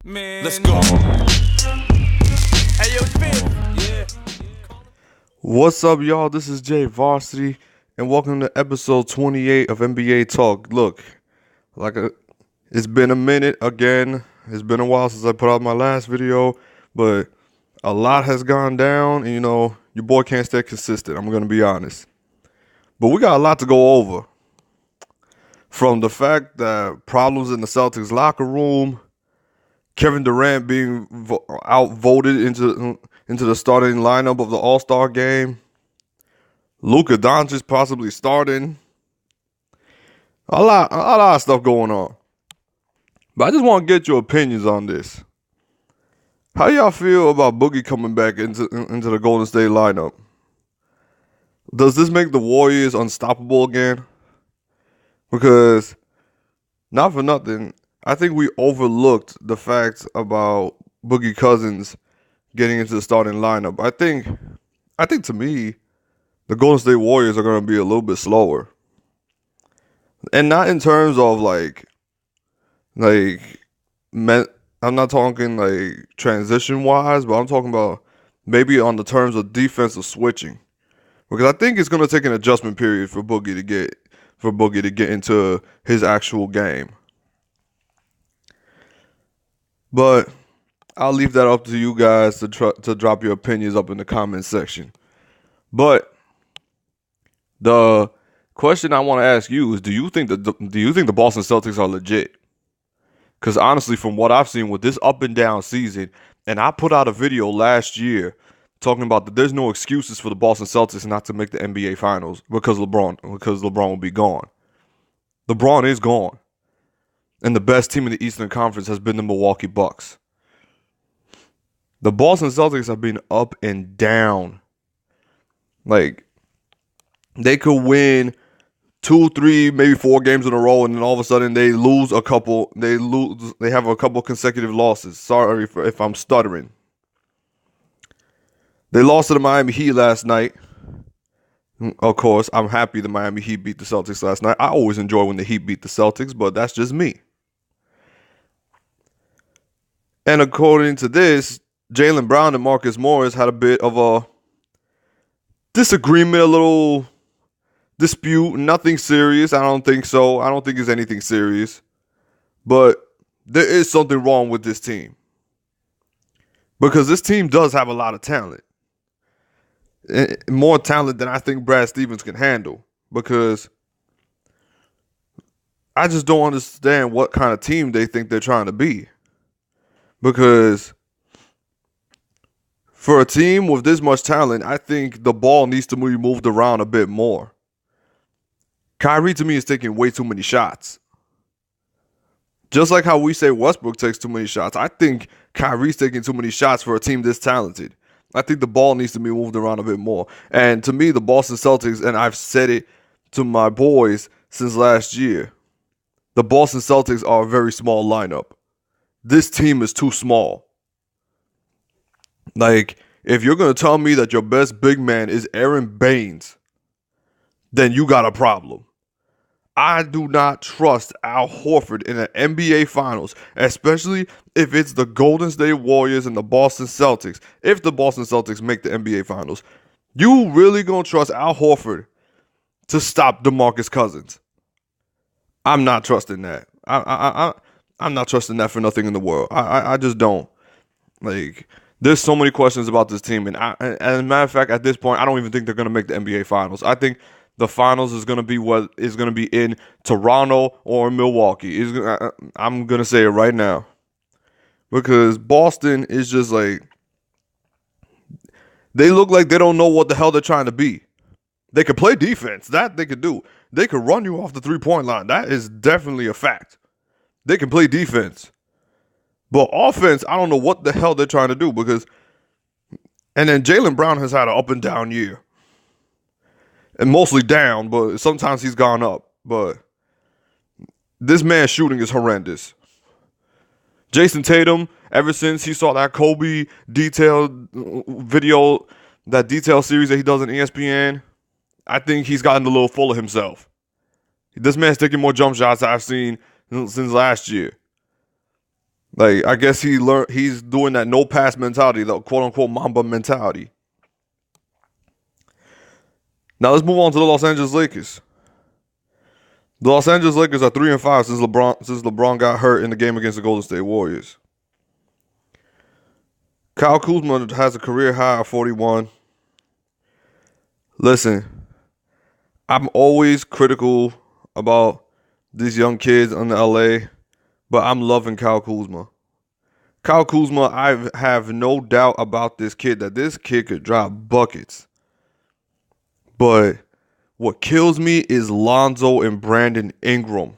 Man, let's go. Hey, yo, Fifth. Yeah. What's up, y'all? This is Jay Varsity, and welcome to episode 28 of NBA Talk. Look, it's been a minute again. It's been a while since I put out my last video, but a lot has gone down, and your boy can't stay consistent. I'm gonna be honest, but we got a lot to go over. From the fact that problems in the Celtics locker room, Kevin Durant being outvoted into the starting lineup of the All-Star game, Luka Doncic possibly starting. A lot of stuff going on. But I just want to get your opinions on this. How y'all feel about Boogie coming back into the Golden State lineup? Does this make the Warriors unstoppable again? Because, not for nothing, I think we overlooked the fact about Boogie Cousins getting into the starting lineup. I think to me, the Golden State Warriors are going to be a little bit slower. And not in terms of I'm not talking like transition wise, but I'm talking about maybe on the terms of defensive switching. Because I think it's going to take an adjustment period for Boogie to get into his actual game. But I'll leave that up to you guys to drop your opinions up in the comments section. But the question I want to ask you is: Do you think the Boston Celtics are legit? Because honestly, from what I've seen with this up and down season, and I put out a video last year talking about that there's no excuses for the Boston Celtics not to make the NBA Finals because LeBron will be gone. LeBron is gone. And the best team in the Eastern Conference has been the Milwaukee Bucks. The Boston Celtics have been up and down. Like, they could win 2, 3, maybe 4 games in a row, and then all of a sudden they lose a couple. They have a couple consecutive losses. Sorry if I'm stuttering. They lost to the Miami Heat last night. Of course, I'm happy the Miami Heat beat the Celtics last night. I always enjoy when the Heat beat the Celtics, but that's just me. And according to this, Jaylen Brown and Marcus Morris had a bit of a disagreement, a little dispute. Nothing serious. I don't think so. I don't think it's anything serious. But there is something wrong with this team. Because this team does have a lot of talent. More talent than I think Brad Stevens can handle. Because I just don't understand what kind of team they think they're trying to be. Because for a team with this much talent, I think the ball needs to be moved around a bit more. Kyrie, to me, is taking way too many shots. Just like how we say Westbrook takes too many shots, I think Kyrie's taking too many shots for a team this talented. I think the ball needs to be moved around a bit more. And to me, the Boston Celtics, and I've said it to my boys since last year, the Boston Celtics are a very small lineup. This team is too small. Like, if you're going to tell me that your best big man is Aaron Baines, then you got a problem. I do not trust Al Horford in an NBA Finals, especially if it's the Golden State Warriors and the Boston Celtics. If the Boston Celtics make the NBA Finals, you really gonna trust Al Horford to stop DeMarcus Cousins? I'm not trusting that. I'm not trusting that for nothing in the world. I just don't. Like, there's so many questions about this team, and as a matter of fact, at this point, I don't even think they're gonna make the NBA Finals. I think the finals is going to be what is going to be in Toronto or Milwaukee. I'm going to say it right now. Because Boston is just like, they look like they don't know what the hell they're trying to be. They could play defense. That they could do. They could run you off the three-point line. That is definitely a fact. They can play defense. But offense, I don't know what the hell they're trying to do. And then Jaylen Brown has had an up and down year. And mostly down, but sometimes he's gone up. But this man's shooting is horrendous. Jason Tatum, ever since he saw that Kobe detailed video, that detailed series that he does on ESPN, I think he's gotten a little full of himself. This man's taking more jump shots than I've seen since last year. Like, I guess he's doing that no pass mentality, the quote unquote Mamba mentality. Now let's move on to the Los Angeles Lakers. The Los Angeles Lakers are 3-5 since LeBron got hurt in the game against the Golden State Warriors. Kyle Kuzma has a career high of 41. Listen, I'm always critical about these young kids in LA, but I'm loving Kyle Kuzma. Kyle Kuzma, I have no doubt about this kid, that this kid could drop buckets. But what kills me is Lonzo and Brandon Ingram.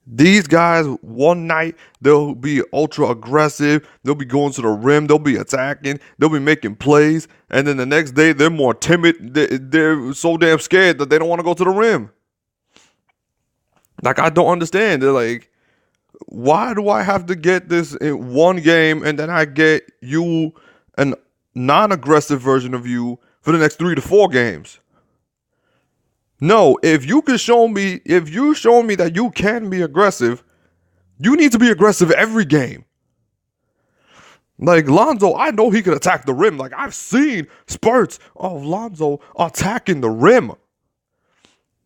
These guys, one night, they'll be ultra aggressive. They'll be going to the rim. They'll be attacking. They'll be making plays. And then the next day, they're more timid. They're so damn scared that they don't want to go to the rim. Like, I don't understand. They're like, why do I have to get this in one game and then I get you, a non-aggressive version of you, for the next 3 to 4 games? No, if you show me that you can be aggressive, you need to be aggressive every game. Like Lonzo, I know he can attack the rim. Like, I've seen spurts of Lonzo attacking the rim.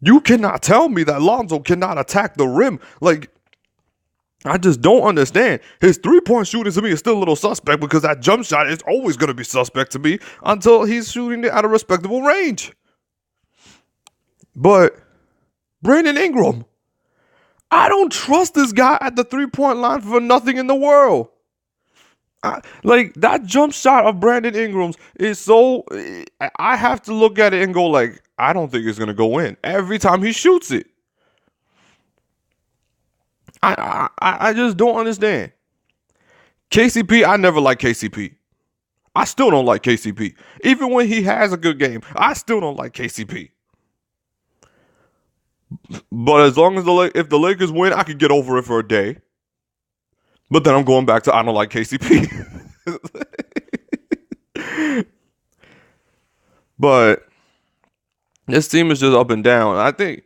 You cannot tell me that Lonzo cannot attack the rim. Like, I just don't understand. His three-point shooting to me is still a little suspect, because that jump shot is always going to be suspect to me until he's shooting it at a respectable range. But Brandon Ingram, I don't trust this guy at the three-point line for nothing in the world. Like, that jump shot of Brandon Ingram's is so... I have to look at it and go like, I don't think it's going to go in every time he shoots it. I just don't understand. KCP, I never liked KCP. I still don't like KCP. Even when he has a good game, I still don't like KCP. But as long as if the Lakers win, I could get over it for a day. But then I'm going back to I don't like KCP. But this team is just up and down. I think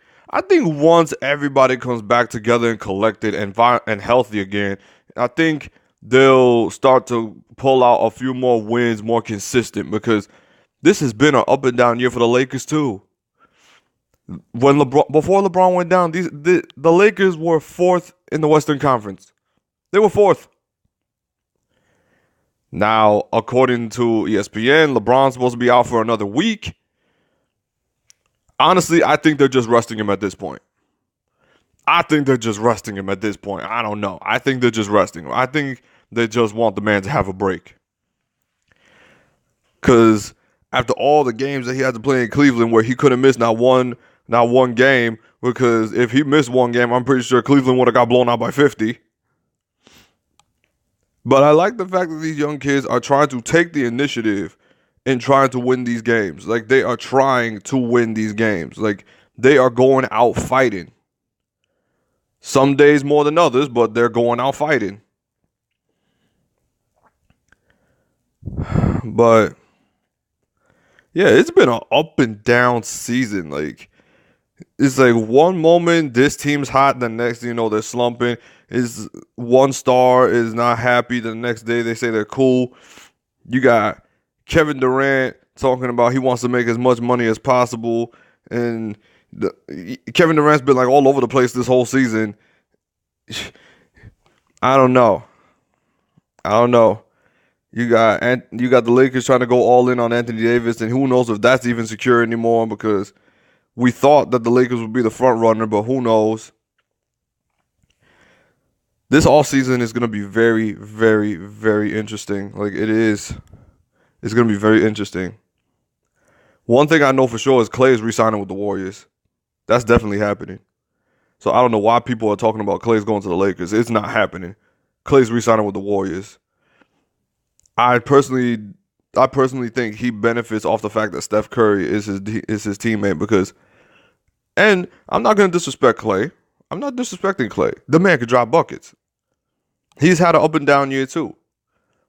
once everybody comes back together and collected and healthy again, I think they'll start to pull out a few more wins, more consistent, because this has been an up and down year for the Lakers too. Before LeBron went down, the Lakers were 4th in the Western Conference. They were 4th. Now, according to ESPN, LeBron's supposed to be out for another week. Honestly, I think they're just resting him at this point. I don't know. I think they're just resting him. I think they just want the man to have a break. Because after all the games that he had to play in Cleveland, where he couldn't miss not one game, because if he missed one game, I'm pretty sure Cleveland would have got blown out by 50. But I like the fact that these young kids are trying to take the initiative and trying to win these games. Like, they are trying to win these games. Like, they are going out fighting. Some days more than others, but they're going out fighting. But yeah, it's been an up and down season. Like, it's like one moment this team's hot, the next thing you know, they're slumping. Is one star is not happy, the next day they say they're cool. You got Kevin Durant talking about he wants to make as much money as possible, and Kevin Durant's been like all over the place this whole season. I don't know. You got the Lakers trying to go all in on Anthony Davis, and who knows if that's even secure anymore, because we thought that the Lakers would be the front runner, but who knows? This offseason is going to be very, very, very interesting. Like, it is. It's going to be very interesting. One thing I know for sure is Klay is re-signing with the Warriors. That's definitely happening. So I don't know why people are talking about Klay's going to the Lakers. It's not happening. Klay's re-signing with the Warriors. I personally think he benefits off the fact that Steph Curry is his teammate, because, and I'm not going to disrespect Klay. I'm not disrespecting Klay. The man could drop buckets. He's had an up and down year too.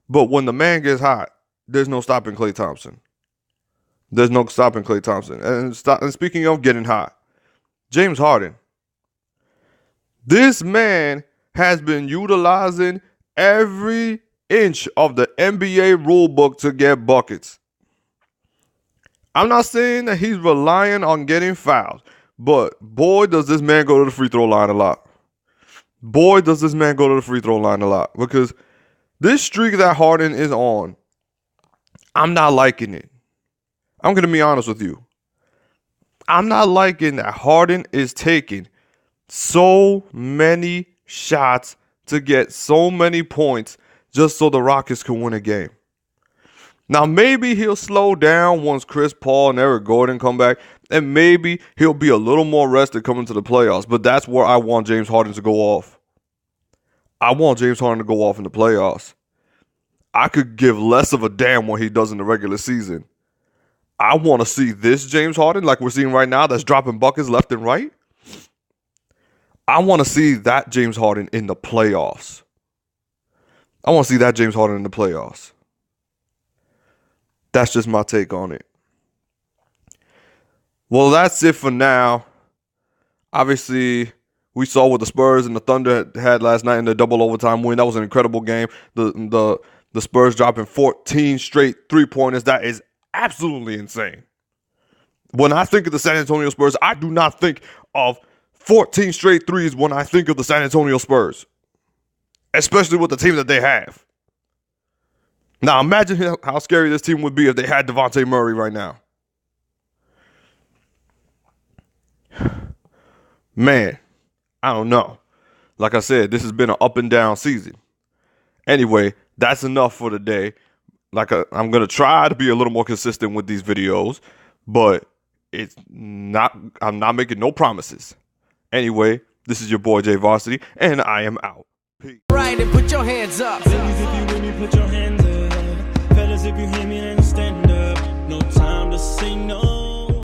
But when the man gets hot, there's no stopping Klay Thompson. And speaking of getting hot, James Harden. This man has been utilizing every inch of the NBA rulebook to get buckets. I'm not saying that he's relying on getting fouled, but boy, does this man go to the free throw line a lot. Boy, does this man go to the free throw line a lot. Because this streak that Harden is on, I'm not liking it. I'm going to be honest with you. I'm not liking that Harden is taking so many shots to get so many points just so the Rockets can win a game. Now, maybe he'll slow down once Chris Paul and Eric Gordon come back, and maybe he'll be a little more rested coming to the playoffs, but that's where I want James Harden to go off. I want James Harden to go off in the playoffs. I could give less of a damn what he does in the regular season. I want to see this James Harden like we're seeing right now that's dropping buckets left and right. I want to see that James Harden in the playoffs. I want to see that James Harden in the playoffs. That's just my take on it. Well, that's it for now. Obviously, we saw what the Spurs and the Thunder had last night in the double overtime win. That was an incredible game. The Spurs dropping 14 straight three-pointers. That is absolutely insane. When I think of the San Antonio Spurs, I do not think of 14 straight threes when I think of the San Antonio Spurs, especially with the team that they have. Now, imagine how scary this team would be if they had Devontae Murray right now. Man, I don't know. Like I said, this has been an up and down season. Anyway, that's enough for today. I'm going to try to be a little more consistent with these videos, but I'm not making no promises. Anyway, this is your boy Jay Varsity, and I am out. Peace. Right, and put your hands up. Ladies, if you with me, put your hands up. Fellas, if you hear me,